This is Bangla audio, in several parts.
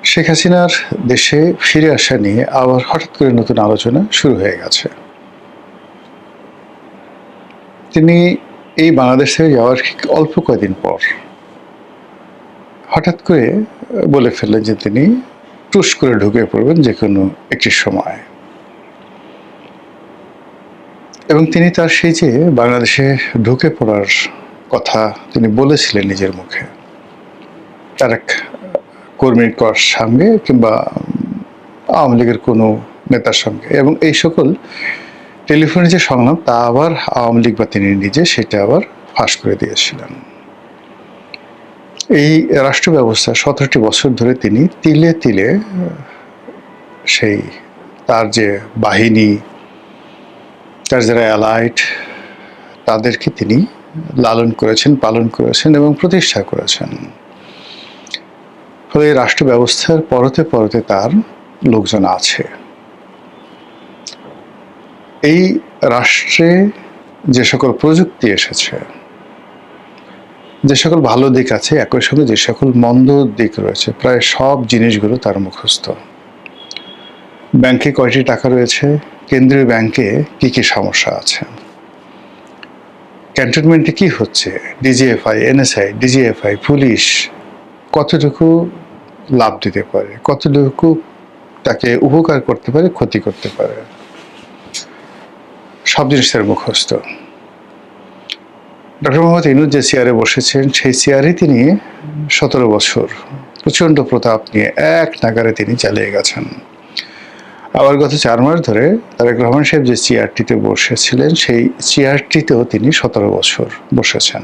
শেখ হাসিনার দেশে ফিরে আসা নিয়ে আবার হঠাৎ করে নতুন আলোচনা শুরু হয়ে গেছে। তিনি এই বাংলাদেশ থেকে যাওয়ার অল্প কয়েকদিন পর হঠাৎ করে বলে ফেললেন যে তিনি টুস করে ঢুকে পড়বেন যে কোনো একটি সময়, এবং তিনি তার সেই যে বাংলাদেশে ঢুকে পড়ার কথা তিনি বলেছিলেন নিজের মুখে তার এক কর্মীর সঙ্গে কিংবা আওয়ামী লীগের কোনো নেতার সঙ্গে, এবং এই সকল টেলিফোনে যে সংলাপ তা আবার আওয়ামী লীগ বা তিনি নিজে সেটা আবার ফাঁস করে দিয়েছিলেন। এই রাষ্ট্র ব্যবস্থা 17টি বছর ধরে তিনি তিলে তিলে সেই তার যে বাহিনী, তার যারা অ্যালাইড, তাদেরকে তিনি লালন করেছেন, পালন করেছেন এবং প্রতিষ্ঠা করেছেন। ফলে এই রাষ্ট্র ব্যবস্থার পরতে পরতে তার লোকজন আছে। এই রাষ্ট্রে যে সকল প্রযুক্তি এসেছে, যে সকল ভালো দিক আছে, একই সঙ্গে যে সকল মন্দ দিক রয়েছে, প্রায় সব জিনিসগুলো তার মুখস্থ। ব্যাংকে কয়টি টাকা রয়েছে, কেন্দ্রীয় ব্যাংকে কি কি সমস্যা আছে, ক্যান্টনমেন্টে কি হচ্ছে, ডিজিএফআই, এনএসআই, ডিজিএফআই, পুলিশ কতটুকু লাভ দিতে পারে, কতটুকু তাকে উপকার করতে পারে, ক্ষতি করতে পারে, সব জিনিস তার মুখস্থ। ডক্টর মোহাম্মদ ইউনূস যে চেয়ারে বসেছেন, সেই চেয়ারে তিনি 17 বছর প্রচণ্ড প্রতাপ নিয়ে এক নাগারে তিনি চালিয়ে গেছেন। আবার গত 4 মাস ধরে তারেক রহমান সাহেব যে চেয়ারটিতে বসেছিলেন, সেই চেয়ারটিতেও তিনি 17 বছর বসেছেন।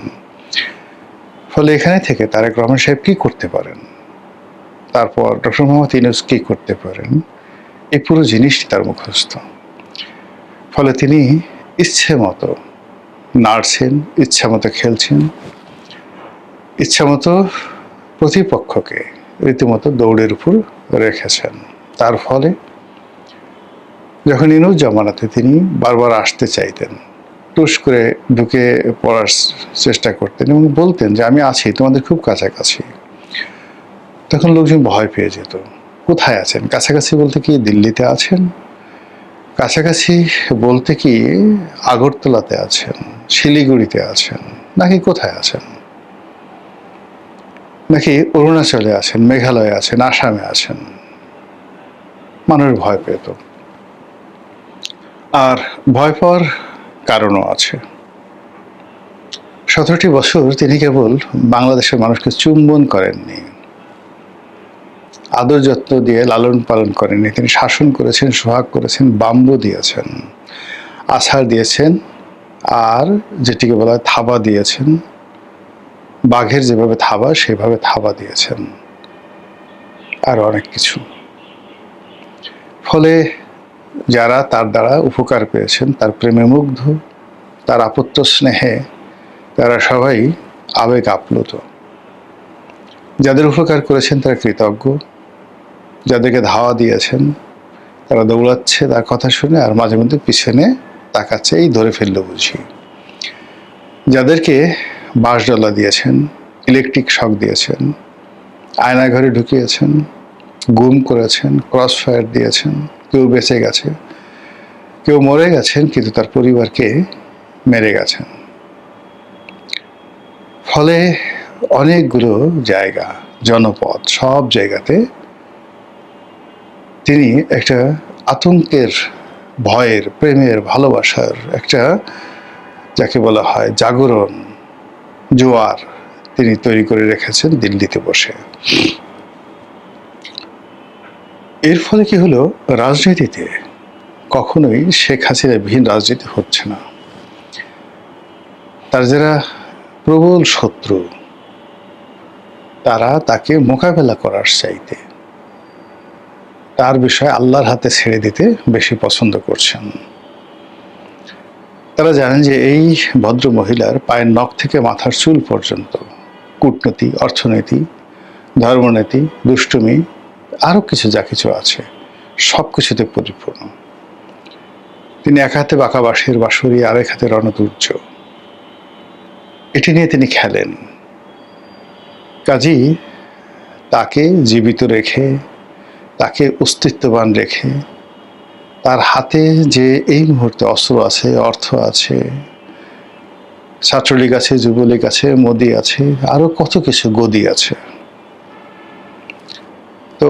ফলে এখানে থেকে তারেক রহমান সাহেব কী করতে পারেন, তারপর ডক্টর মোহাম্মদ ইউনূস কী করতে পারেন, এই পুরো জিনিসটি তার মুখস্থ। ফলে তিনি ইচ্ছে মতো নাড়ছেন, ইচ্ছা মতো খেলছেন, ইচ্ছা মতো প্রতিপক্ষকে রীতিমতো দৌড়ের উপর রেখেছেন। তার ফলে যখন ইউনূস জামানাতে তিনি বারবার আসতে চাইতেন, টুস করে ঢুকে পড়ার চেষ্টা করতেন এবং বলতেন যে আমি আছি, তোমাদের খুব কাছাকাছি, তখন লোকজন ভয় পেয়ে যেত। কোথায় আছেন? কাছাকাছি বলতে কি দিল্লিতে আছেন? কাছাকাছি বলতে কি আগরতলাতে আছেন, শিলিগুড়িতে আছেন, নাকি কোথায় আছেন? নাকি অরুণাচলে আছেন, মেঘালয়ে আছেন, আসামে আছেন? মানুষ ভয় পেত। আর ভয় পাওয়ার কারণও আছে। 17টি বছর তিনি কেবল বাংলাদেশের মানুষকে চুম্বন করেননি, আদর যত্ন দিয়ে লালন পালন করেননি, তিনি শাসন করেছেন, সোহাগ করেছেন, বাম্বু দিয়েছেন, আছাড় দিয়েছেন, আর যেটিকে বলা হয় থাবা দিয়েছেন। বাঘের যেভাবে থাবা, সেভাবে থাবা দিয়েছেন, আর অনেক কিছু। ফলে যারা তার দ্বারা উপকার পেয়েছেন, তার প্রেমে মুগ্ধ, তার আপত্য স্নেহে তারা সবাই আবেগ আপ্লুত। যাদের উপকার করেছেন তারা কৃতজ্ঞ, যাদেরকে ধাওয়া দিয়েছেন তারা দৌড়াচ্ছে তার কথা শুনে, আর মাঝে মধ্যে পিছনে তাকাচ্ছে, এই ধরে ফেললো বুঝি। যাদেরকে বাঁশডলা দিয়েছেন, ইলেকট্রিক শক দিয়েছেন, আয়না ঘরে ঢুকিয়েছেন, গুম করেছেন, ক্রস ফায়ার দিয়েছেন, কেউ বেঁচে গেছে, কেউ মরে গেছেন, কিন্তু তার পরিবারকে মেরে গেছেন। ফলে অনেকগুলো জায়গা, জনপদ, সব জায়গাতে তিনি একটা আতঙ্কের, ভয়ের, প্রেমের, ভালোবাসার একটা, যাকে বলা হয় জাগরণ, জোয়ার তিনি তৈরি করে রেখেছেন দিল্লিতে বসে। এর ফলে কি হলো, রাজনীতিতে কখনোই শেখ হাসিনা বিহীন রাজনীতি হচ্ছে না। তার যারা প্রবল শত্রু, তারা তাকে মোকাবেলা করার চাইতে তার বিষয়ে আল্লাহর হাতে ছেড়ে দিতে বেশি পছন্দ করছেন। তারা জানেন যে এই ভদ্র মহিলার পায়ের নখ থেকে মাথার চুল পর্যন্ত কূটনীতি, অর্থনীতি, ধর্মনীতি, দুষ্টুমি, আরও কিছু যা কিছু আছে, সব কিছুতে পরিপূর্ণ। তিনি এক হাতে বাঁকা বাঁশের বাঁশুরি, আরেক হাতে রণদূর্য, এটি নিয়ে তিনি খেলেন। কাজেই তাকে জীবিত রেখে তাকে অস্তিত্ববান রেখে তার হাতে যে এই মুহূর্তে অস্ত্র আছে, অর্থ আছে, ছাত্রলীগ আছে, যুবলীগ আছে, মোদি আছে, আরো কত কিছু গদি আছে। তো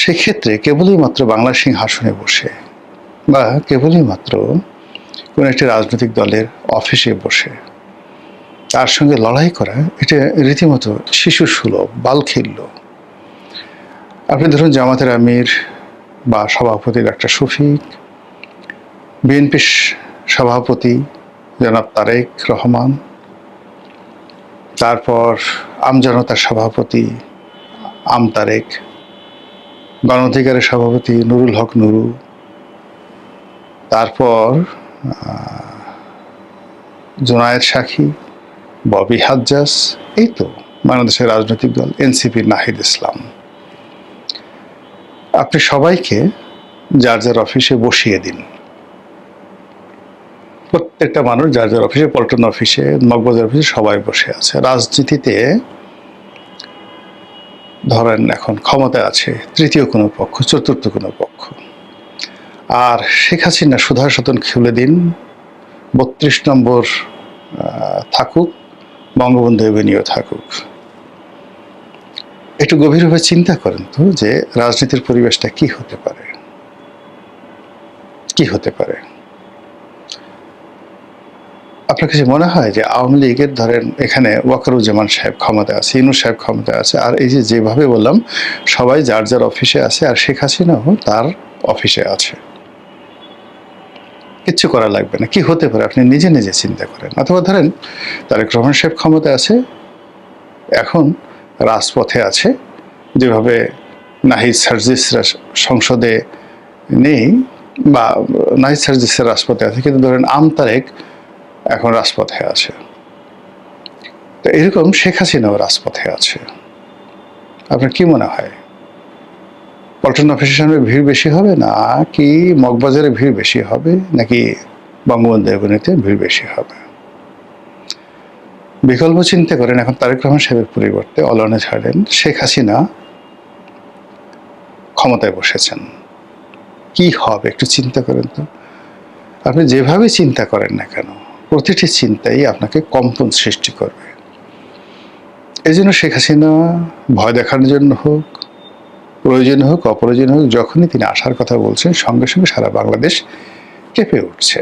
সেক্ষেত্রে কেবলই মাত্র বাংলার সিংহাসনে বসে বা কেবলই মাত্র কোন একটি রাজনৈতিক দলের অফিসে বসে তার সঙ্গে লড়াই করা, এটা রীতিমতো শিশু সুলভ, বালখিল্য। আপনি ধরুন জামাতের আমির বা সভাপতি ডাক্তার শফিক, বিএনপির সভাপতি জনাব তারেক রহমান, তারপর আমজনতার সভাপতি আম তারেক, গণ অধিকারের সভাপতি নুরুল হক নুরু, তারপর জোনায়েদ সাখী, ববি হাজ্জাজ, এই তো বাংলাদেশের রাজনৈতিক দল এনসিপির নাহিদ ইসলাম। আপনি সবাইকে যার যার অফিসে বসিয়ে দিন, প্রত্যেকটা মানুষ যার যার অফিসে, পল্টন অফিসে, মগবাজার অফিসে সবাই বসে আছে। রাজনীতিতে ধরেন এখন ক্ষমতায় আছে তৃতীয় কোনো পক্ষ, চতুর্থ কোনো পক্ষ। আর শেখ হাসিনা সুধার সদন খুলে দিন, ৩২ নম্বর থাকুক, বঙ্গবন্ধু এভিনিউ থাকুক। একটু গভীরভাবে চিন্তা করেন তো যে রাজনীতির পরিবেশটা কি হতে পারে, কি হতে পারে। আপনার কাছে মনে হয় যে আওয়ামী লীগের ধরেন এখানে ওয়াকারুজ্জামান সাহেব ক্ষমতা আছে, ইনু সাহেব ক্ষমতা আছে, আর এই যে যেভাবে বললাম সবাই যার যার অফিসে আছে, আর শেখ হাসিনাও তার অফিসে আছে, কিচ্ছু করা লাগবে না। কি হতে পারে আপনি নিজে নিজে চিন্তা করেন। অথবা ধরেন তারেক রহমান সাহেব ক্ষমতা আছে, এখন রাজপথে আছে, যেভাবে নাহিদ সার্জিসরা সংসদে নেই বা নাহিদ সার্জিসের রাজপথে আছে, কিন্তু ধরেন আম তারেক এখন রাজপথে আছে। তো এরকম শেখ হাসিনাও রাজপথে আছে। আপনার কি মনে হয় পল্টন অফিসের সামনে ভিড় বেশি হবে না কি মগবাজারে ভিড় বেশি হবে, নাকি বঙ্গবন্ধু এভিনিউতে ভিড় বেশি হবে? বিকল্প চিন্তা করেন। এখন তারেক রহমান সাহেবের পরিবর্তে অলনে ছাড়েন শেখ হাসিনা ক্ষমতায় বসেছেন, কি হবে একটু চিন্তা করেন তো। আপনি যেভাবে চিন্তা করেন না কেন, প্রতিটি চিন্তাই আপনাকে কম্পন সৃষ্টি করবে। এই জন্য শেখ হাসিনা ভয় দেখানোর জন্য হোক, প্রয়োজনীয় হোক, অপ্রয়োজনীয় হোক, যখনই তিনি আসার কথা বলছেন সঙ্গে সঙ্গে সারা বাংলাদেশ কেঁপে উঠছে।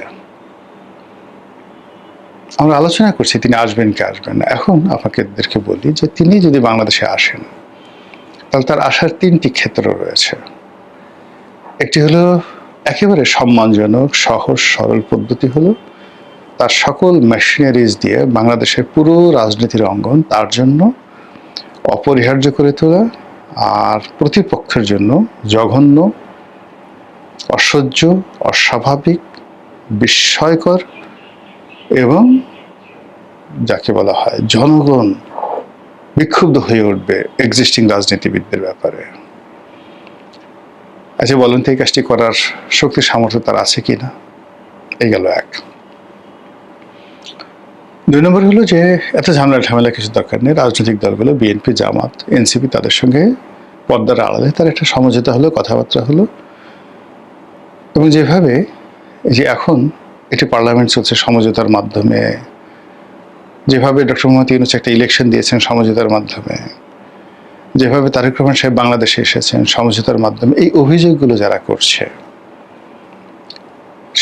আমরা আলোচনা করছি তিনি আসবেন কি আসবেন না। এখন আপনাদেরকে বলি যে তিনি যদি বাংলাদেশে আসেন তাহলে তার আসার 3টি ক্ষেত্র রয়েছে। একটি হলো একেবারে সম্মানজনক, সহজ সরল পদ্ধতি হলো তার সকল মেশিনারিজ দিয়ে বাংলাদেশের পুরো রাজনীতির অঙ্গন তার জন্য অপরিহার্য করে তোলা, আর প্রতিপক্ষের জন্য জঘন্য, অসহ্য, অস্বাভাবিক, বিস্ময়কর এবং যাকে বলা হয় জনগণ বিক্ষুব্ধ হয়ে উঠবে এক্সিস্টিং রাজনীতিবিদদের ব্যাপারে। আচ্ছা বলেন তো এই কাজটি করার শক্তি সামর্থ্য তার আছে কিনা? এই গেল এক। 2 নম্বর হলো যে এত ঝামেলা কিছু দরকার নেই। রাজনৈতিক দলগুলো বিএনপি, জামাত, এনসিপি তাদের সঙ্গে পর্দার আড়ালে তার একটা সমঝোতা হলো, কথাবার্তা হলো, এবং যেভাবে যে এখন এটি পার্লামেন্ট চলছে সমঝোতার মাধ্যমে, যেভাবে ডক্টর মোহাম্মদ ইউনূস একটা ইলেকশন দিয়েছেন সমঝোতার মাধ্যমে, যেভাবে তারেক রহমান সাহেব বাংলাদেশে এসেছেন সমঝোতার মাধ্যমে, এই অভিযোগগুলো যারা করছে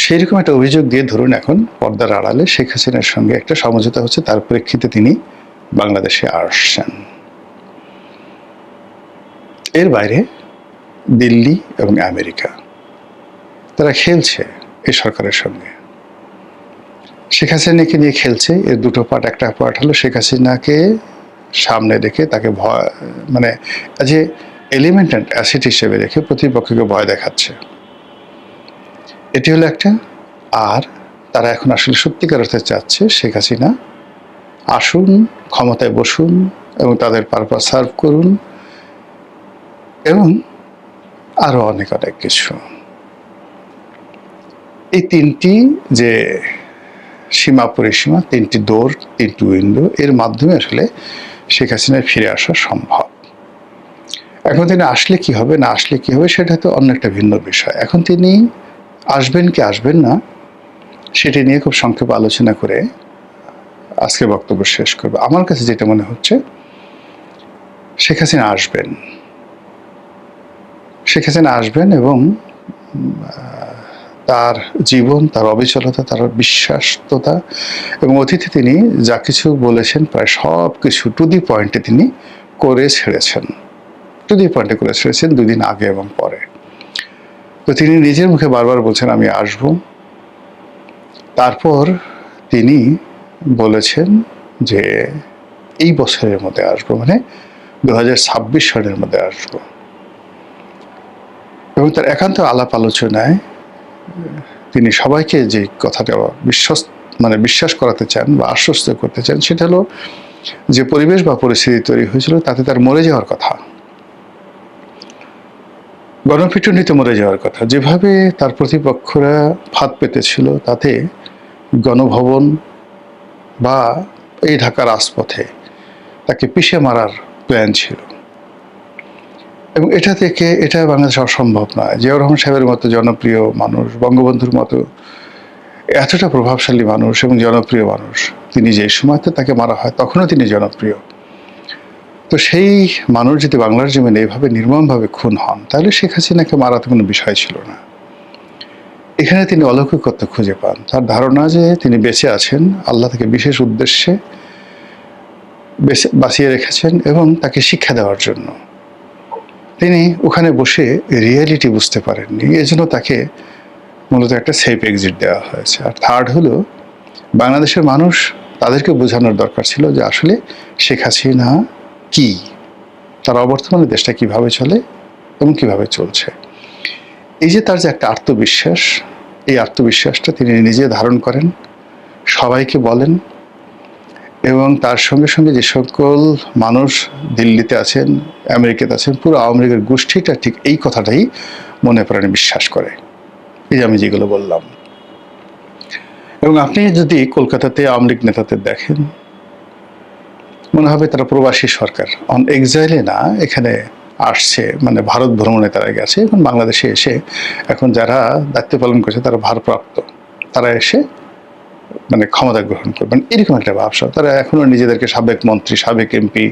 সেইরকম একটা অভিযোগ দিয়ে ধরুন এখন পর্দার আড়ালে শেখ হাসিনার সঙ্গে একটা সমঝোতা হচ্ছে, তার প্রেক্ষিতে তিনি বাংলাদেশে আসছেন। এর বাইরে দিল্লি এবং আমেরিকা তারা খেলছে এই সরকারের সঙ্গে, শেখ হাসিনাকে নিয়ে খেলছে। এর দুটো পার্ট। একটা পার্ট হলো শেখ হাসিনাকে সামনে রেখে তাকে ভয়, মানে as a element and asset হিসেবে রেখে প্রতিপক্ষকে ভয় দেখাচ্ছে, এটি হলো একটা। আর তারা এখন আসলে সত্যিকার অর্থে চাচ্ছে শেখ হাসিনা আসুন, ক্ষমতায় বসুন এবং তাদের পারপাস সার্ভ করুন, এবং আরো অনেক অনেক কিছু। এই 3টি যে সীমা পরিসীমা, 3টি দৌড়, 3টি উইন্ডো, এর মাধ্যমে আসলে শেখ হাসিনার ফিরে আসা সম্ভব। এখন তিনি আসলে কি হবে না আসলে কি হবে সেটা তো অন্য একটা ভিন্ন বিষয়। এখন তিনি আসবেন কি আসবেন না সেটি নিয়ে খুব সংক্ষেপে আলোচনা করে আজকে বক্তব্য শেষ করবো। আমার কাছে যেটা মনে হচ্ছে, শেখ হাসিনা আসবেন, শেখ হাসিনা আসবেন এবং তার জীবন, তার অবিচলতা, তার বিশ্বাসতা এবং অতীতে তিনি যা কিছু বলেছেন প্রায় সব কিছু টু দি পয়েন্টে তিনি করে ছেড়েছেন, টু দি পয়েন্টে করে ছেড়েছেন 2 দিন আগে এবং পরে। তো তিনি নিজের মুখে বারবার বলছেন আমি আসব। তারপর তিনি বলেছেন যে এই বছরের মধ্যে আসবো, মানে 2026 সালের মধ্যে আসবো। এবং তার একান্ত আলাপ আলোচনায় তিনি সবাইকে যে কথাটা বিশ্বাস করাতে চান বা আশ্বস্ত করতে চান, সেটা হলো যে পরিবেশ বা পরিস্থিতি তৈরি হয়েছিল তাতে তার মরে যাওয়ার কথা, গণপিটুনিতে মরে যাওয়ার কথা। যেভাবে তার প্রতিপক্ষরা ফাঁদ পেতেছিল তাতে গণভবন বা এই ঢাকার রাজপথে তাকে পিষে মারার প্ল্যান ছিল। এবং এটা বাংলাদেশে অসম্ভব নয়। জিয়াউর রহমান সাহেবের মতো জনপ্রিয় মানুষ, বঙ্গবন্ধুর মতো এতটা প্রভাবশালী মানুষ এবং জনপ্রিয় মানুষ, তিনি যে সময়তে তাকে মারা হয় তখনও তিনি জনপ্রিয়। তো সেই মানুষ যদি বাংলার জমিনে এইভাবে নির্মমভাবে খুন হন, তাহলে শেখ হাসিনাকে মারাতে কোনো বিষয় ছিল না। এখানে তিনি অলৌকিকত্ব খুঁজে পান। তার ধারণা যে তিনি বেঁচে আছেন, আল্লাহ তাকে বিশেষ উদ্দেশ্যে বাঁচিয়ে রেখেছেন এবং তাকে শিক্ষা দেওয়ার জন্য। তিনি ওখানে বসে রিয়েলিটি বুঝতে পারেননি, এজন্য তাকে মূলত একটা সেফ এক্সিট দেওয়া হয়েছে। আর থার্ড হলো, বাংলাদেশের মানুষ, তাদেরকে বোঝানোর দরকার ছিল যে আসলে শেখ হাসিনা কি, তার অবর্তমানে দেশটা কিভাবে চলে এবং কিভাবে চলছে। এই যে তার যে একটা আত্মবিশ্বাস, এই আত্মবিশ্বাসটা তিনি নিজে ধারণ করেন, সবাইকে বলেন, এবং তার সঙ্গে সঙ্গে যে সকল মানুষ দিল্লিতে আছেন, আমেরিকাতে আছেন, পুরো আওয়ামী লীগের গোষ্ঠীটা ঠিক এই কথাটাই মনে প্রাণে বিশ্বাস করে, এই যে আমি যেগুলো বললাম। এবং আপনি যদি কলকাতাতে আওয়ামী লীগ নেতাদের দেখেন, মনে হবে তারা প্রবাসী সরকার, অন এক্সাইলে না, এখানে আসছে, মানে ভারত ভ্রমণে তারা গেছে, এখন বাংলাদেশে এসে এখন যারা দায়িত্ব পালন করছে তারা ভারপ্রাপ্ত, তারা এসে মানে ক্ষমতা গ্রহণ করবেন, এরকম একটা ভাবসাব। তারা এখনো নিজেদেরকে সাবেক মন্ত্রী, সাবেক এমপি,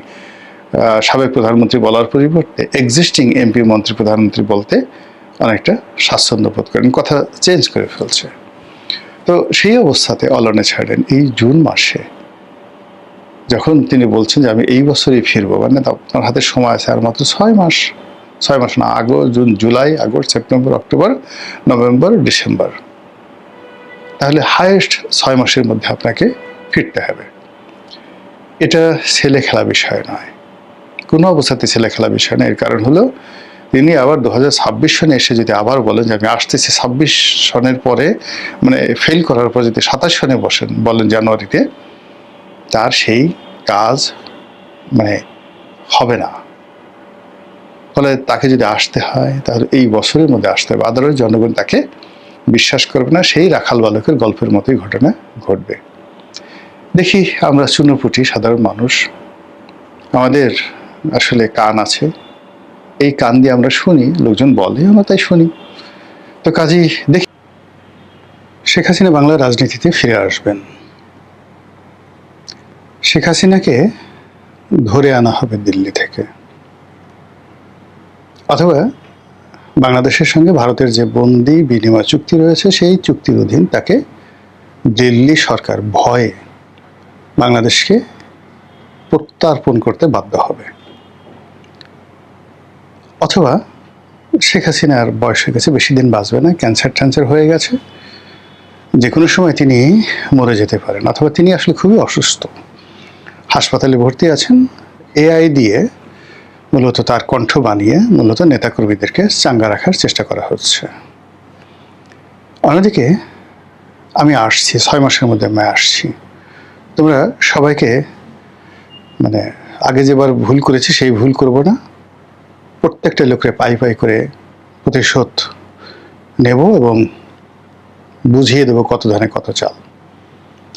সাবেক প্রধানমন্ত্রী বলার পরিবর্তে এক্সিস্টিং এমপি, মন্ত্রী, প্রধানমন্ত্রী বলতে অনেকটা স্বাচ্ছন্দ্য বোধ করেন, কথা চেঞ্জ করে ফেলছে। তো সেই অবস্থাতে অলনে ছাড়েন এই জুন মাসে, যখন তিনি বলছেন যে আমি এই বছরই ফিরবো, মানে আপনার হাতে সময় আছে আর মাত্র 6 মাস, 6 মাস না, August, June, July, August, September, October, November, December, তাহলে হাইয়েস্ট 6 মাসের মধ্যে আপনাকে ফিরতে হবে। এটা ছেলে খেলা বিষয় নয়, কোনো অবস্থাতে ছেলে খেলা বিষয় নয়। এর কারণ হলো তিনি আবার 2026 সনে এসে যদি আবার বলেন যে আমি আসতেছি 26 সনের পরে, মানে ফেল করার পর যদি 27 সনে বলেন জানুয়ারিতে, তার সেই কাজ মানে হবে না। ফলে তাকে যদি আসতে হয় তাহলে এই বছরের মধ্যে আসতে হবে, আদারওয়াইজ জনগণ তাকে বিশ্বাস করবে না। সেই রাখাল বালকের গল্পের মতোই ঘটনা ঘটবে। দেখি, আমরা চুনোপুটি সাধারণ মানুষ, আমাদের আসলে কান আছে, এই কান দিয়ে আমরা শুনি, লোকজন বলে, আমরা তাই শুনি। তো কাজেই দেখি শেখ হাসিনা বাংলার রাজনীতিতে ফিরে আসবেন। শেখ হাসিনাকে ধরে আনা হবে দিল্লি থেকে, অথবা বাংলাদেশের সঙ্গে ভারতের যে বন্দি বিনিময় চুক্তি রয়েছে সেই চুক্তির অধীন তাকে দিল্লি সরকার ভয়ে বাংলাদেশকে প্রত্যার্পণ করতে বাধ্য হবে। অথবা শেখ হাসিনার বয়স হয়ে গেছে, বেশি দিন বাঁচবে না, ক্যান্সার হয়ে গেছে, যে কোনো সময় তিনি মরে যেতে পারেন, অথবা তিনি আসলে খুবই অসুস্থ, হাসপাতালে ভর্তি আছেন। এআই দিয়ে মূলত তার কণ্ঠ বানিয়ে মূলত নেতাকর্মীদেরকে চাঙ্গা রাখার চেষ্টা করা হচ্ছে। অন্যদিকে আমি আসছি, 6 মাসের মধ্যে আমি আসছি, তোমরা সবাইকে মানে আগে যেবার ভুল করেছি সেই ভুল করব না, প্রত্যেকটা লোকের পাই করে প্রতিশোধ নেব এবং বুঝিয়ে দেবো কত ধানে কত চাল।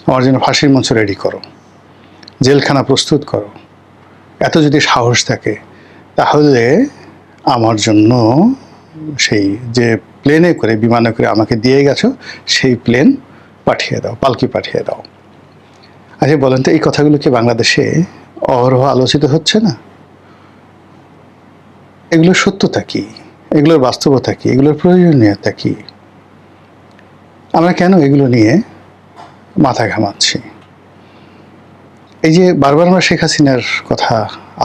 আমার জন্য ফাঁসির মঞ্চ রেডি করো, জেলখানা প্রস্তুত করো। এত যদি সাহস থাকে তাহলে আমার জন্য সেই যে প্লেনে করে বিমানে করে আমাকে দিয়ে গেছো সেই প্লেন পাঠিয়ে দাও, পালকি পাঠিয়ে দাও। আচ্ছা বলেন তো, এই কথাগুলো কি বাংলাদেশে অহরহ আলোচিত হচ্ছে না? এগুলোর সত্যতা কি, এগুলোর বাস্তবতা কি, এগুলোর প্রয়োজনীয়তা কি? আমরা কেন এগুলো নিয়ে মাথা ঘামাচ্ছি? এই যে বারবার আমরা শেখ হাসিনার কথা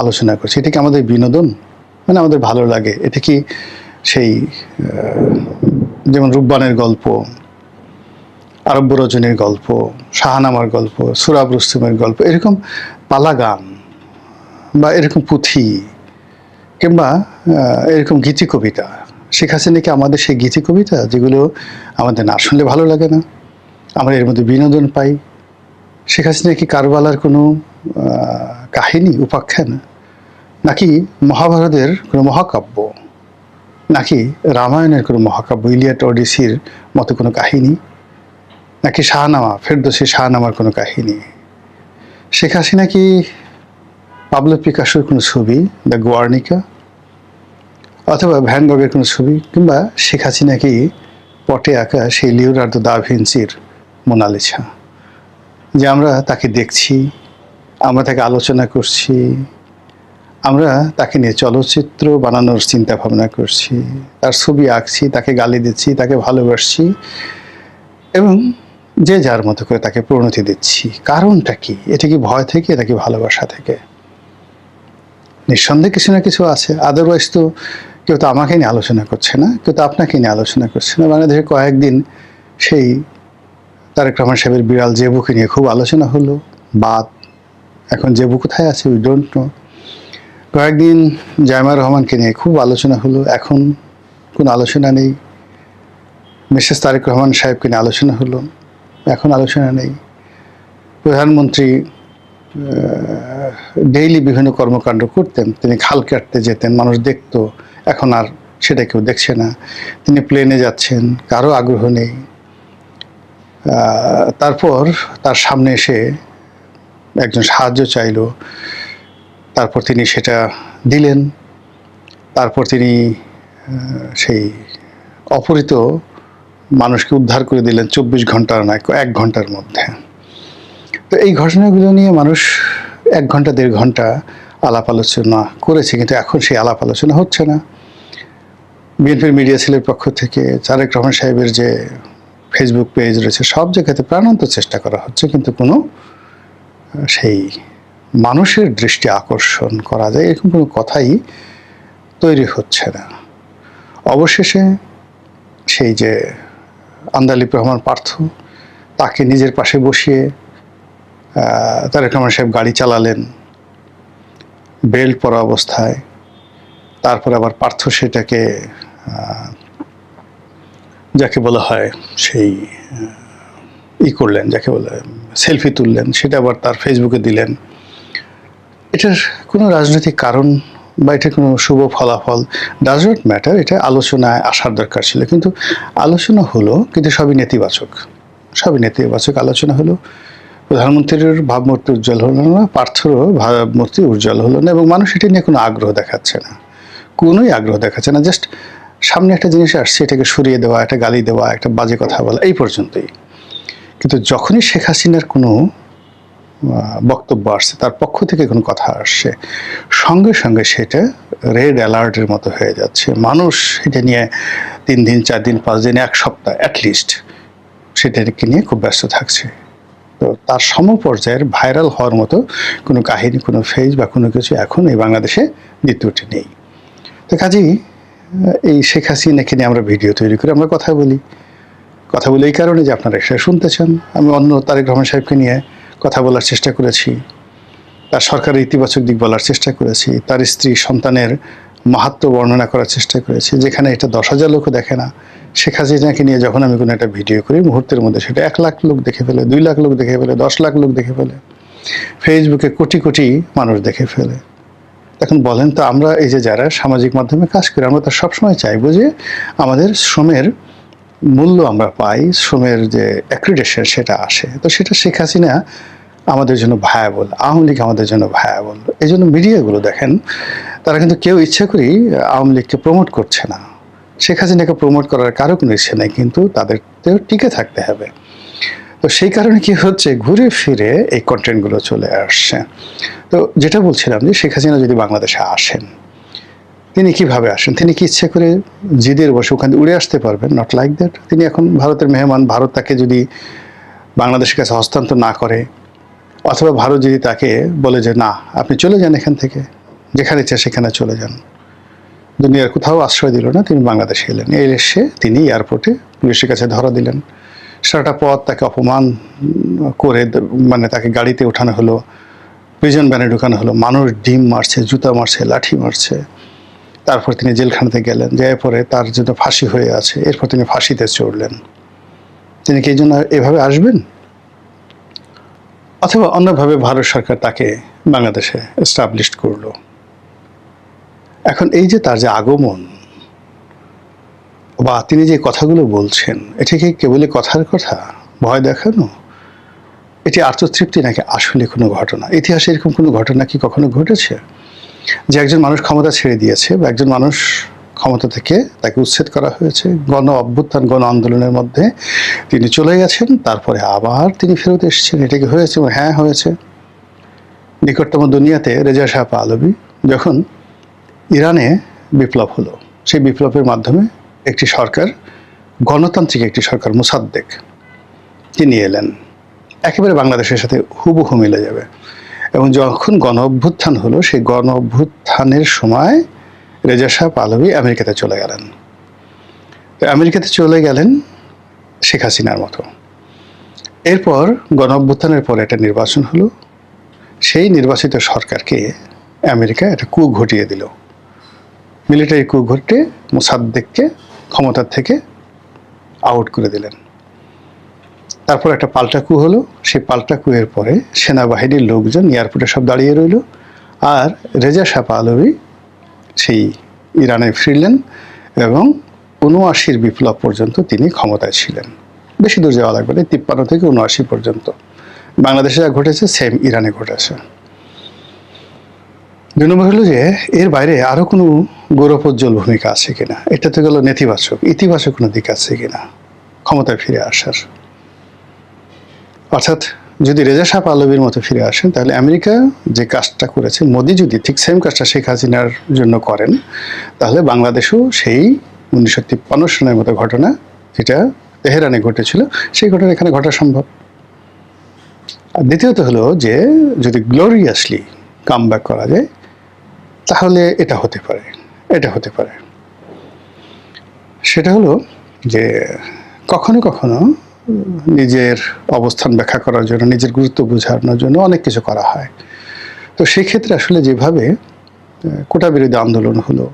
আলোচনা করছি, এটা কি আমাদের বিনোদন, মানে আমাদের ভালো লাগে? এটা কি সেই যেমন রূপবানের গল্প, আরব্য রজনীর গল্প, শাহানামার গল্প, সুরাব রুস্তুমের গল্প, এরকম পালা গান বা এরকম পুঁথি কিংবা এরকম গীতি কবিতা, শেখ হাসিনা কি আমাদের সেই গীতি কবিতা যেগুলো আমাদের না শুনলে ভালো লাগে না, আমরা এর মধ্যে বিনোদন পাই? শেখ হাসিনা কি কারবালার কোনো কাহিনী, উপাখ্যান, নাকি মহাভারতের কোনো মহাকাব্য, নাকি রামায়ণের কোনো মহাকাব্য, ইলিয়াড ওডিসির মতো কোনো কাহিনী, নাকি শাহনামা, ফেরদৌসী শাহনামার কোনো কাহিনী? শেখ হাসিনা কি পাবলো পিকাসোর কোনো ছবি, দ্য গুয়ার্নিকা, অথবা ভ্যান গগের কোনো ছবি, কিংবা শেখ হাসিনা কি পটে আঁকা সেই লিওনার্দো দা ভিঞ্চির মোনালিসা, যে আমরা তাকে দেখছি, আমরা তাকে আলোচনা করছি, আমরা তাকে নিয়ে চলচ্চিত্র বানানোর চিন্তা ভাবনা করছি, তার ছবি আঁকছি, তাকে গালি দিচ্ছি, তাকে ভালোবাসছি এবং যে যার মতো করে তাকে পরিণতি দিচ্ছি? কারণটা কি? এটা কি ভয় থেকে নাকি ভালোবাসা থেকে? নিঃসন্দেহে কিছু না কিছু আছে, আদারওয়াইজ তো কেউ তো আমাকে নিয়ে আলোচনা করছে না, কেউ তো আপনাকে নিয়ে আলোচনা করছে না। বাংলাদেশে কয়েকদিন সেই তারেক রহমান সাহেবের বিড়াল জেবুকে নিয়ে খুব আলোচনা হলো, বাদ। এখন জেবু কোথায় আছে উই ডোন্ট নো। কয়েকদিন জায়মা রহমানকে নিয়ে খুব আলোচনা হলো, এখন কোনো আলোচনা নেই। মিসেস তারেক রহমান সাহেবকে নিয়ে আলোচনা হলো, এখন আলোচনা নেই। প্রধানমন্ত্রী ডেইলি বিভিন্ন কর্মকাণ্ড করতেন, তিনি খাল কাটতে যেতেন, মানুষ দেখতো, এখন আর সেটা কেউ দেখছে না। তিনি প্লেনে যাচ্ছেন, কারো আগ্রহ নেই। তারপর তার সামনে এসে একজন সাহায্য চাইল, তারপর তিনি সেটা দিলেন। তারপর তিনি সেই অপহৃত মানুষকে উদ্ধার করে দিলেন 24 ঘন্টার নয়, 1 ঘন্টার মধ্যে। তো এই ঘটনাগুলো নিয়ে মানুষ 1 ঘন্টা 1.5 ঘন্টা আলাপ আলোচনা করেছে, কিন্তু এখন সেই আলাপ আলোচনা হচ্ছে না। বিএনপির মিডিয়া সেলের পক্ষ থেকে তারেক রহমান সাহেবের যে ফেসবুক পেজ রয়েছে, সব জায়গাতে প্রাণান্ত চেষ্টা করা হচ্ছে, কিন্তু কোনো সেই মানুষের দৃষ্টি আকর্ষণ করা যায় এরকম কোনো কথাই তৈরি হচ্ছে না। অবশেষে সেই যে আন্দালিব রহমান পার্থ, তাকে নিজের পাশে বসিয়ে তারেক রহমান সাহেব গাড়ি চালালেন বেল্ট পরা অবস্থায়। তারপর আবার পার্থ সেটাকে যাকে বলা হয় সেই করলেন, যাকে বলে সেলফি তুললেন, সেটা আবার তার ফেসবুকে দিলেন। এটার কোনো রাজনৈতিক কারণ বা এটার কোনো শুভ ফলাফল ডাজ নট ম্যাটার, এটা আলোচনায় আসার দরকার ছিল, কিন্তু আলোচনা হলো, কিন্তু সবই নেতিবাচক, সবই নেতিবাচক আলোচনা হলো। প্রধানমন্ত্রীর ভাবমূর্তি উজ্জ্বল হলো না, পার্থরও ভাবমূর্তি উজ্জ্বল হলো না, এবং মানুষ এটা নিয়ে কোনো আগ্রহ দেখাচ্ছে না, কোনোই আগ্রহ দেখাচ্ছে না। জাস্ট সামনে একটা জিনিস আসছে, এটাকে সরিয়ে দেওয়া, একটা গালি দেওয়া, একটা বাজে কথা বলা, এই পর্যন্তই। কিন্তু যখনই শেখ হাসিনার কোনো বক্তব্য আসছে, তার পক্ষ থেকে কোনো কথা আসছে, সঙ্গে সঙ্গে সেটা রেড অ্যালার্টের মতো হয়ে যাচ্ছে। মানুষ এটা নিয়ে 3 দিন 4 দিন 5 দিন 1 সপ্তাহ অ্যাটলিস্ট সেটাকে নিয়ে খুব ব্যস্ত থাকছে। তো তার সমপর্যায়ের ভাইরাল হওয়ার মতো কোনো কাহিনী, কোনো ফেজ বা কোনো কিছু এখন এই বাংলাদেশে দ্বিতীয়টি নেই। তো কাজেই এই শেখ হাসিনাকে নিয়ে আমরা ভিডিও তৈরি করে আমরা কথা বলি এই কারণে যে আপনারা সেটা শুনতে চান। আমি অন্য তারেক রহমান সাহেবকে নিয়ে কথা বলার চেষ্টা করেছি, তার সরকারের ইতিবাচক দিক বলার চেষ্টা করেছি, তার স্ত্রী সন্তানের মাহাত্ম্য বর্ণনা করার চেষ্টা করেছি, যেখানে এটা 10,000 লোকও দেখে না। শেখ হাসিনাকে নিয়ে যখন আমি কোনো একটা ভিডিও করি, মুহূর্তের মধ্যে সেটা 1 লাখ লোক দেখে ফেলে, 2 লাখ লোক দেখে ফেলে, 10 লাখ লোক দেখে ফেলে, ফেসবুকে কোটি কোটি মানুষ দেখে ফেলে। এখন বলেন তো, আমরা এই যে যারা সামাজিক মাধ্যমে কাজ করি, আমরা তো সবসময় চাইবো যে আমাদের শ্রমের মূল্য আমরা পাই, শ্রমের যে অ্যাক্রিডেশন সেটা আসে। তো সেটা শেখ হাসিনা আমাদের জন্য ভায়াবল, আওয়ামী লীগ আমাদের জন্য ভায়াবল। এই জন্য মিডিয়াগুলো দেখেন তারা কিন্তু কেউ ইচ্ছা করেই আওয়ামী লীগকে প্রমোট করছে না। শেখ হাসিনাকে প্রমোট করার কারো কোনো ইচ্ছে নেই, কিন্তু তাদেরকেও টিকে থাকতে হবে। তো সেই কারণে কি হচ্ছে, ঘুরে ফিরে এই কন্টেন্টগুলো চলে আসছে। তো যেটা বলছিলাম যে শেখ হাসিনা যদি বাংলাদেশে আসেন, তিনি কিভাবে আসেন? তিনি কি ইচ্ছে করে জিদের বসে ওখানে উড়ে আসতে পারবেন? Not like that. তিনি এখন ভারতের মেহমান। ভারত তাকে যদি বাংলাদেশের কাছে হস্তান্তর না করে, অথবা ভারত যদি তাকে বলে যে না আপনি চলে যান এখান থেকে, যেখানে ইচ্ছে সেখানে চলে যান, দুনিয়ার কোথাও আশ্রয় দিল না, তিনি বাংলাদেশে এলেন। এসে তিনি এয়ারপোর্টে পুলিশের কাছে ধরা দিলেন। সারাটা পথ তাকে অপমান করে, মানে তাকে গাড়িতে ওঠানো হলো, প্রিজন ভ্যানে ঢুকানো হলো, মানুষ ডিম মারছে, জুতা মারছে, লাঠি মারছে। তারপর তিনি জেলখানাতে গেলেন, যাওয়ার পরে তার জন্য ফাঁসি হয়ে আছে, এরপর তিনি ফাঁসিতে চড়লেন। তিনি কি এই জন্য এভাবে আসবেন? অথবা অন্যভাবে ভারত সরকার তাকে বাংলাদেশে এস্টাবলিশ করলো। এখন এই যে তার যে আগমন বা তিনি যে কথাগুলো বলছেন, এটা কি কেবলই কথার কথা, ভয় দেখানো? এটি আত্মতৃপ্তি নাকি আসলে কোনো ঘটনা? ইতিহাসে এরকম কোনো ঘটনা কি কখনো ঘটেছে যে একজন মানুষ ক্ষমতা ছেড়ে দিয়েছে, বা একজন মানুষ ক্ষমতা থেকে তাকে উচ্ছেদ করা হয়েছে, গণ অভ্যুত্থান, গণ আন্দোলনের মধ্যে তিনি চলে গেছেন, তারপরে আবার তিনি ফেরত এসেছেন? এটা কি হয়েছে? হ্যাঁ, হয়েছে। নিকটতম দুনিয়াতে রেজা শাহ পাহলভী যখন ইরানে বিপ্লব হলো, সেই বিপ্লবের মাধ্যমে একটি সরকার, গণতান্ত্রিক একটি সরকার, মোসাদ্দেক, তিনি এলেন। একেবারে বাংলাদেশের সাথে হুবহু মিলে যাবে। এবং যখন গণ অভ্যুত্থান হলো, সেই গণ অভ্যুত্থানের সময় রেজা শাহ পাহলভী আমেরিকাতে চলে গেলেন। তো আমেরিকাতে চলে গেলেন শেখ হাসিনার মতো। এরপর গণ অভ্যুত্থানের পরে একটা নির্বাচন হলো। সেই নির্বাচিত সরকারকে আমেরিকা একটা কূ ঘটিয়ে দিল, মিলিটারি কূ ঘটে মোসাদ্দেককে ক্ষমতার থেকে আউট করে দিলেন। তারপর একটা পাল্টা কূ হলো। সেই পাল্টা কূয়ের পরে সেনাবাহিনীর লোকজন এয়ারপোর্টে সব দাঁড়িয়ে রইল, আর রেজা শাহ পাহলভী সেই ইরানে ফিরলেন এবং ৭৯ বিপ্লব পর্যন্ত তিনি ক্ষমতায় ছিলেন। বেশি দূর যাওয়া লাগবে না, ৫৩ থেকে ৭৯ পর্যন্ত। বাংলাদেশে যা ঘটেছে সেম ইরানে ঘটেছে। ২ নম্বর হলো যে এর বাইরে আরও কোনো গৌরবোজ্জ্বল ভূমিকা আছে কিনা। এটা তো গেল নেতিবাচক। ইতিবাচক কোনো দিক আছে কিনা ক্ষমতায় ফিরে আসার? অর্থাৎ যদি রেজা শাহ পাহলভীর মতো ফিরে আসেন, তাহলে আমেরিকা যে কাজটা করেছে, মোদি যদি ঠিক সেম কাজটা শেখ হাসিনার জন্য করেন, তাহলে বাংলাদেশেও সেই ১৯৫৩ সনের মতো ঘটনা যেটা তেহরানে ঘটেছিল, সেই ঘটনা এখানে ঘটা সম্ভব। আর দ্বিতীয়ত হলো যে যদি গ্লোরিয়াসলি কাম ব্যাক করা যায়, তাহলে এটা হতে পারে, এটা হতে পারে। সেটা হলো যে কখনো কখনো নিজের অবস্থান ব্যাখ্যা করার জন্য, নিজের গুরুত্ব বোঝানোর জন্য অনেক কিছু করা হয়। তো সেই ক্ষেত্রে আসলে যেভাবে কোটা বিরোধী আন্দোলন হলো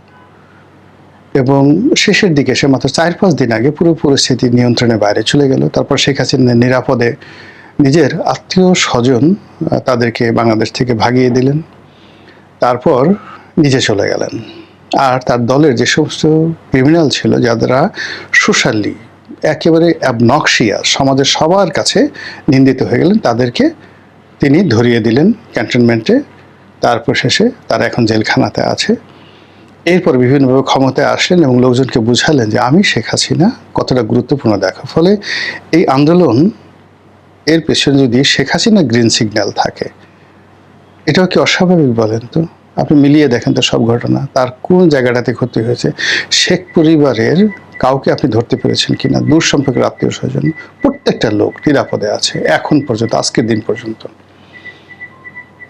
এবং শেষের দিকে সে মাত্র ৪-৫ দিন আগে পুরো পরিস্থিতি নিয়ন্ত্রণের বাইরে চলে গেল, তারপর শেখ হাসিনা নিরাপদে নিজের আত্মীয় স্বজন তাদেরকে বাংলাদেশ থেকে ভাগিয়ে দিলেন, তারপর নিজে চলে গেলেন। আর তার দলের যে সমস্ত ক্রিমিনাল ছিল, যারা সোশ্যালি একেবারে অ্যাবনক্সিয়াস, সমাজের সবার কাছে নিন্দিত হয়ে গেলেন, তাদেরকে তিনি ধরিয়ে দিলেন ক্যান্টনমেন্টে। তারপর শেষে তারা এখন জেলখানাতে আছে। এরপর বিভিন্নভাবে ক্ষমতায় আসলেন এবং লোকজনকে বুঝালেন যে আমি শেখ হাসিনা কতটা গুরুত্বপূর্ণ দেখা। ফলে এই আন্দোলন এর পেছনে যদি শেখ হাসিনা গ্রিন সিগন্যাল থাকে, এটাও কি অস্বাভাবিক বলেন তো? আপনি মিলিয়ে দেখেন তো সব ঘটনা, তার কোন জায়গাটাতে ক্ষতি হয়েছে? শেখ পরিবারের কাউকে আপনি ধরতে পেরেছেন কিনা? দূর সম্পর্কের আত্মীয় স্বজন প্রত্যেকটা লোক নিরাপদে আছে এখন পর্যন্ত, আজকের দিন পর্যন্ত।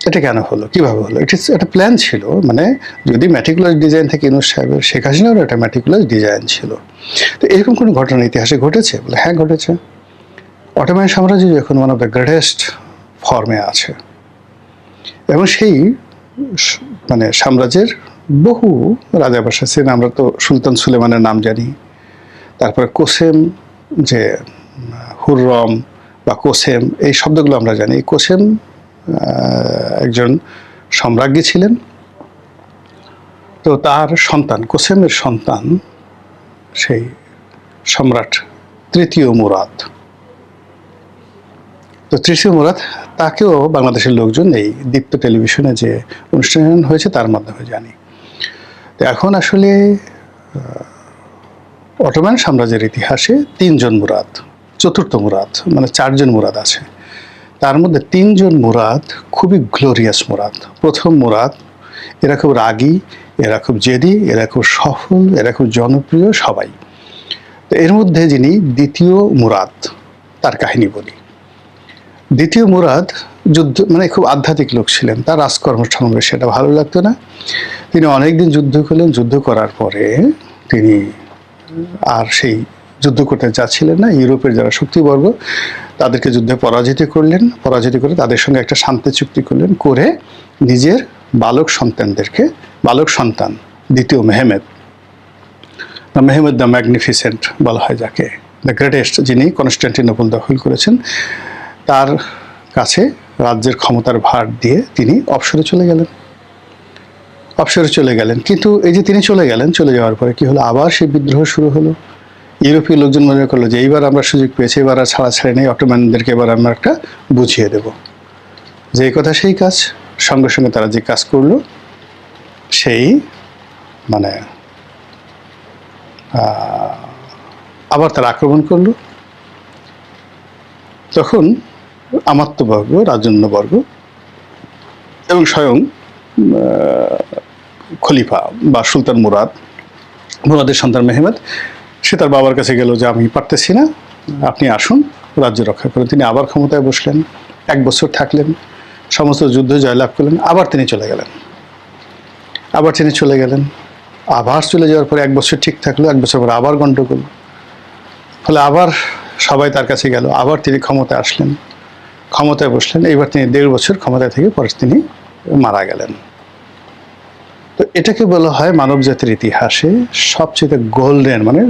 এটা কেন হলো? কিভাবে হলো? ইট ইজ একটা প্ল্যান ছিল। মানে যদি ম্যাটিকুলাস ডিজাইন থেকে ইউনূস সাহেবের, শেখ হাসিনারও একটা ম্যাটিকুলাস ডিজাইন ছিল। তো এরকম কোনো ঘটনা ইতিহাসে ঘটেছে? বলে হ্যাঁ, ঘটেছে। অটোমান সাম্রাজ্য যখন ওয়ান অফ দ্য গ্রেটেস্ট ফর্মে আছে, এবং সেই মানে সাম্রাজ্যের বহু রাজা বসেছেন। আমরা তো সুলতান সুলেমানের নাম জানি, তারপরে কোসেম, যে হুররম বা কোসেম, এই শব্দগুলো আমরা জানি। কোসেম একজন সম্রাজ্ঞী ছিলেন। তো তার সন্তান, কোসেমের সন্তান সেই সম্রাট তৃতীয় মুরাদ। তো তৃতীয় মুরাদ, তাকেও বাংলাদেশের লোকজন এই দীপ্ত টেলিভিশনে যে অনুষ্ঠান হয়েছে তার মাধ্যমে জানি। এখন আসলে অটোমান সাম্রাজ্যের ইতিহাসে তিনজন মুরাদ, চতুর্থ মুরাদ, মানে চারজন মুরাদ আছে। তার মধ্যে তিনজন মুরাদ খুবই গ্লোরিয়াস মুরাদ। প্রথম মুরাদ, এরা খুব রাগী, এরা খুব জেদি, এরা খুব সফল, এরা খুব জনপ্রিয় সবাই। তো এর মধ্যে যিনি দ্বিতীয় মুরাদ, তার কাহিনী বলি। দ্বিতীয় মুরাদ যুদ্ধ, মানে খুব আধ্যাত্মিক লোক ছিলেন, তার রাজকর্ম সম্বন্ধে সেটা ভালো লাগতো না। তিনি অনেকদিন যুদ্ধ করলেন, যুদ্ধ করার পরে তিনি আর সেই যুদ্ধ করতে চাচ্ছিলেন না। ইউরোপের যারা শক্তিবর্গ তাদেরকে যুদ্ধে পরাজিত করলেন, পরাজিত করে তাদের সঙ্গে একটা শান্তি চুক্তি করলেন, করে নিজের বালক সন্তান দ্বিতীয় মেহমেদ, মেহমেদ দ্য ম্যাগনিফিসেন্ট বলা হয় যাকে, দ্য গ্রেটেস্ট, যিনি কনস্টান্টিনোপল দখল করেছেন, তার কাছে রাজ্যের ক্ষমতার ভার দিয়ে তিনি অবসরে চলে গেলেন। কিন্তু এই যে তিনি চলে যাওয়ার পরে কি হলো, আবার সেই বিদ্রোহ শুরু হলো। ইউরোপীয় লোকজন মনে করলো যে এইবার আমরা সুযোগ পেয়েছি, এবার আর ছাড়াছাড়ি নেই, অটোম্যানদেরকে এবার আমরা একটা বুঝিয়ে দেব। যে কথা সেই কাজ, সঙ্গে সঙ্গে তারা যে কাজ করলো, সেই মানে আবার তারা আক্রমণ করলো। তখন আমাত্যবর্গ, রাজন্যবর্গ এবং স্বয়ং খলিফা বা সুলতান মুরাদের সন্তান মেহমেদ, সে তার বাবার কাছে গেল যে আমি পারতেছি না, আপনি আসুন রাজ্য রক্ষা করুন। তিনি আবার ক্ষমতায় বসলেন, 1 বছর থাকলেন, সমস্ত যুদ্ধ জয়লাভ করলেন, আবার তিনি চলে গেলেন। আবার চলে যাওয়ার পরে 1 বছর ঠিক থাকলো, 1 বছর পর আবার গন্ডগোল, ফলে আবার সবাই তার কাছে গেল, আবার তিনি ক্ষমতায় আসলেন, ক্ষমতায় বসলেন। এইবার তিনি 1.5 বছর ক্ষমতায় থেকে পরে তিনি মারা গেলেন। তো এটাকে বলা হয় মানব জাতির ইতিহাসে সবচেয়ে গোল্ডেন, মানে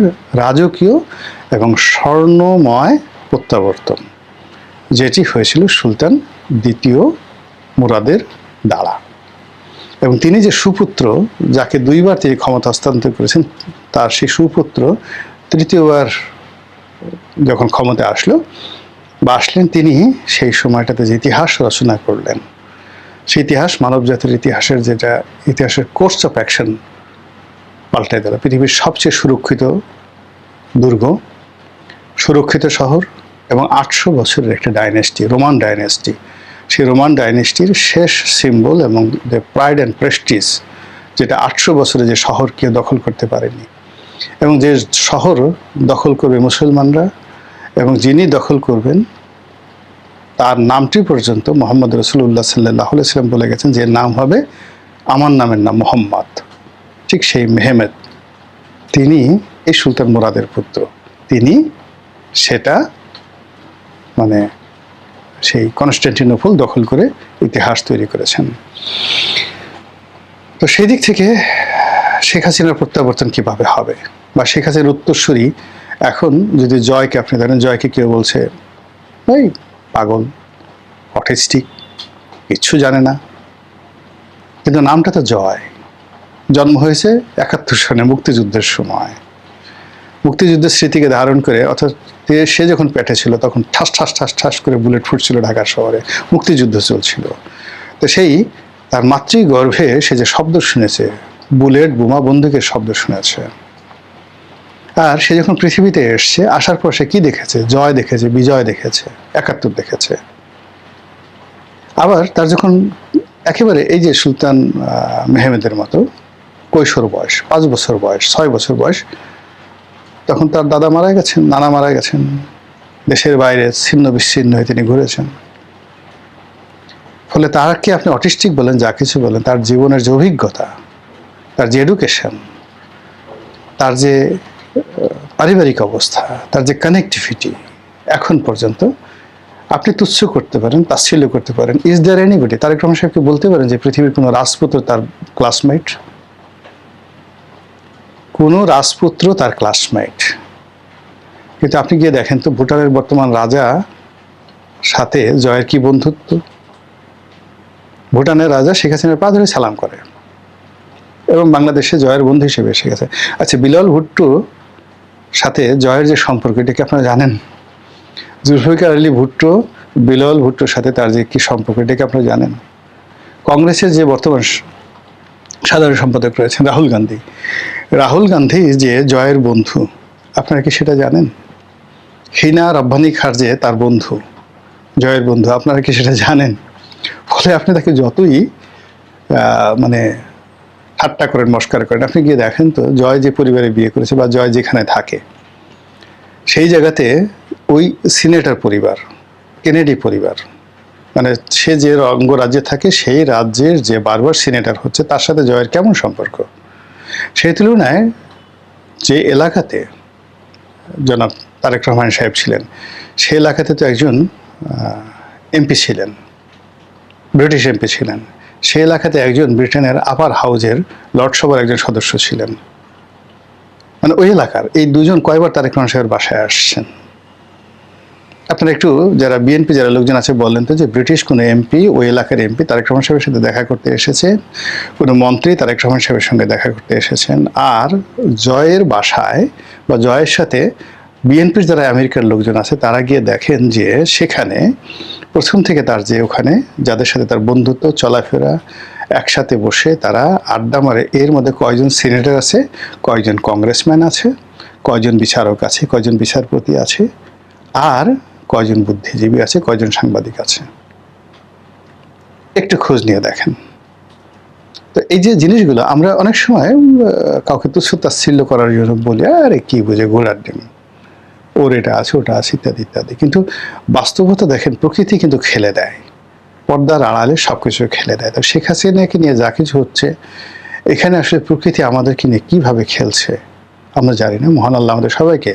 রাজকীয় এবং স্বর্ণময় প্রত্যাবর্তন, যেটি হয়েছিল সুলতান দ্বিতীয় মুরাদের দ্বারা। এবং তিনি যে সুপুত্র, যাকে 2বার তিনি ক্ষমতা হস্তান্তর করেছেন, তার সেই সুপুত্র তৃতীয়বার যখন ক্ষমতায় আসলেন, তিনি সেই সময়টাতে যে ইতিহাস রচনা করলেন, সেই ইতিহাস মানব জাতির ইতিহাসের কোর্স অফ অ্যাকশন পাল্টাই দিল। পৃথিবীর সবচেয়ে সুরক্ষিত দুর্গ, সুরক্ষিত শহর এবং 800 বছরের একটা ডাইনেস্টি, রোমান ডাইনেস্টি, সেই রোমান ডাইনেস্টির শেষ সিম্বল এবং দ্য প্রাইড অ্যান্ড প্রেস্টিজ, যেটা 800 বছরে যে শহর কেউ দখল করতে পারেনি, এবং যে শহর দখল করবে মুসলমানরা, এবং যিনি দখল করবেন তার নামটি পর্যন্ত মোহাম্মদ রাসূলুল্লাহ সাল্লাল্লাহু আলাইহি ওয়াসাল্লাম বলে গেছেন যে নাম হবে আমার নামের নাম মোহাম্মদ। ঠিক সেই মেহমেদ, তিনি এই সুলতান মুরাদের পুত্র, তিনি সেটা মানে সেই কনস্টান্টিনোপল দখল করে ইতিহাস তৈরি করেছেন। তো সেই দিক থেকে শেখ হাসিনার প্রত্যাবর্তন কিভাবে হবে, বা শেখ হাসিনার উত্তরসূরি এখন যদি জয়কে আপনি ধরেন, জয়কে কেউ বলছে এই পাগল, অটিস্টিক, কিচ্ছু জানে না, কিন্তু নামটা তো জয়। জন্ম হয়েছে 71 সনে, মুক্তিযুদ্ধের সময়, মুক্তিযুদ্ধের স্মৃতিকে ধারণ করে, অর্থাৎ সে যখন পেটে ছিল তখন ঠাস ঠাস ঠাস ঠাস করে বুলেট ফুটছিল ঢাকা শহরে, মুক্তিযুদ্ধ চলছিল। তো সেই তার মাতৃগর্ভে সে যে শব্দ শুনেছে, বুলেট, বোমা, বন্দুকের শব্দ শুনেছে, আর সে যখন পৃথিবীতে এসছে, আসার পর সে কি দেখেছে? জয় দেখেছে, বিজয় দেখেছে, 71 দেখেছে। আবার তার যখন একেবারে এই যে সুলতান মেহমেদের মতো কৈশোর বয়স, 5 বছর বয়স, 6 বছর বয়স, তখন তার দাদা মারা গেছেন, নানা মারা গেছেন, দেশের বাইরে ছিন্ন বিচ্ছিন্ন হয়ে তিনি ঘুরেছেন। ফলে তারকে আপনি অটিস্টিক বলেন, যা কিছু বলেন, তার জীবনের যে অভিজ্ঞতা, তার যে এডুকেশন, তার যে পারিবারিক অবস্থা, তার যে কানেক্টিভিটি, এখন পর্যন্ত আপনি তুচ্ছ করতে পারেন, তাচ্ছিল্য করতে পারেন। Is there anybody, Tarique Rahman সাহেবকে বলতে পারেন যে পৃথিবীর কোনো রাজপুত্র তার ক্লাসমেট? কোনো রাজপুত্র তার ক্লাসমেট? কিন্তু আপনি গিয়ে দেখেন তো, ভুটানের বর্তমান রাজা সাথে জয়ের কি বন্ধুত্ব। ভুটানের রাজা শেখ হাসিনার পা ধরে সালাম করে এবং বাংলাদেশে জয়ের বন্ধু হিসেবে এসে গেছে। আচ্ছা, বিলাল ভুট্টো সাথে জয়ের যে সম্পর্ক, এটা কি আপনারা জানেন? জুলফিকার আলী ভুট্টো বিলাল ভুট্টোর সাথে তার যে কি সম্পর্ক, এটা কি আপনারা জানেন? কংগ্রেসের যে বর্তমান সাধারণ সম্পাদক রয়েছেন রাহুল গান্ধী। রাহুল গান্ধী যে জয়ের বন্ধু, আপনারা কি সেটা জানেন? হিনা রব্বানী খারজে তার বন্ধু, জয়ের বন্ধু, আপনারা কি সেটা জানেন? ফলে আপনি তাকে যতই মানে ঠাট্টা করেন, মস্কার করেন, আপনি গিয়ে দেখেন তো জয় যে পরিবারে বিয়ে করেছে বা জয় যেখানে থাকে সেই জায়গাতে ওই সিনেটর পরিবার, কেনেডি পরিবার, মানে সে যে অঙ্গরাজ্যে থাকে সেই রাজ্যের যে বারবার সিনেটর হচ্ছে তার সাথে জয়ের কেমন সম্পর্ক। সেই তুলনায় যে এলাকাতে জনাব তারেক রহমান সাহেব ছিলেন সেই এলাকাতে তো একজন এমপি ছিলেন, ব্রিটিশ এমপি ছিলেন। সেই এলাকাতে একজন ব্রিটেনের আপার হাউজের লর্ডসভার একজন সদস্য ছিলেন। মানে ওই এলাকার এই দুজন কয়বার তারেক রহমান সাহেবের বাসায় আসছেন। আপনারা একটু যারা বিএনপি যারা লোকজন আছে বললেন তো যে ব্রিটিশ কোনো এমপি ওই এলাকার এমপি তারেক রহমান সাহেবের সাথে দেখা করতে এসেছে, কোনো মন্ত্রী তারেক রহমান সাহেবের সঙ্গে দেখা করতে এসেছেন, আর জয়ের বাসায় বা জয়ের সাথে বিএনপির যারা আমেরিকার লোকজন আছে তারা গিয়ে দেখেন যে সেখানে প্রথম থেকে তার যে ওখানে যাদের সাথে তার বন্ধুত্ব, চলাফেরা, একসাথে বসে তারা আড্ডা মারে, এর মধ্যে কয়জন সিনেটর আছে, কয়জন কংগ্রেসম্যান আছে, কয়জন বিচারক আছে, কয়জন বিচারপতি আছে, আর কয়জন বুদ্ধিজীবী আছে, কয়জন সাংবাদিক আছে, একটু খোঁজ নিয়ে দেখেন। তো এই যে জিনিসগুলো আমরা অনেক সময় কাউকে তুচ্ছ তাচ্ছিল্য করার জন্য বলি, আরে কি বুঝে ঘোড়ার ডিম, ওর এটা আছে ওটা আছে ইত্যাদি ইত্যাদি। কিন্তু বাস্তবতা দেখেন, প্রকৃতি কিন্তু খেলে দেয়, পর্দার আড়ালে সবকিছু খেলে দেয়। তো শেখ হাসিনাকে নিয়ে যা কিছু হচ্ছে এখানে আসলে প্রকৃতি আমাদেরকে নিয়ে কিভাবে খেলছে আমরা জানি না। মহান আল্লাহ আমাদের সবাইকে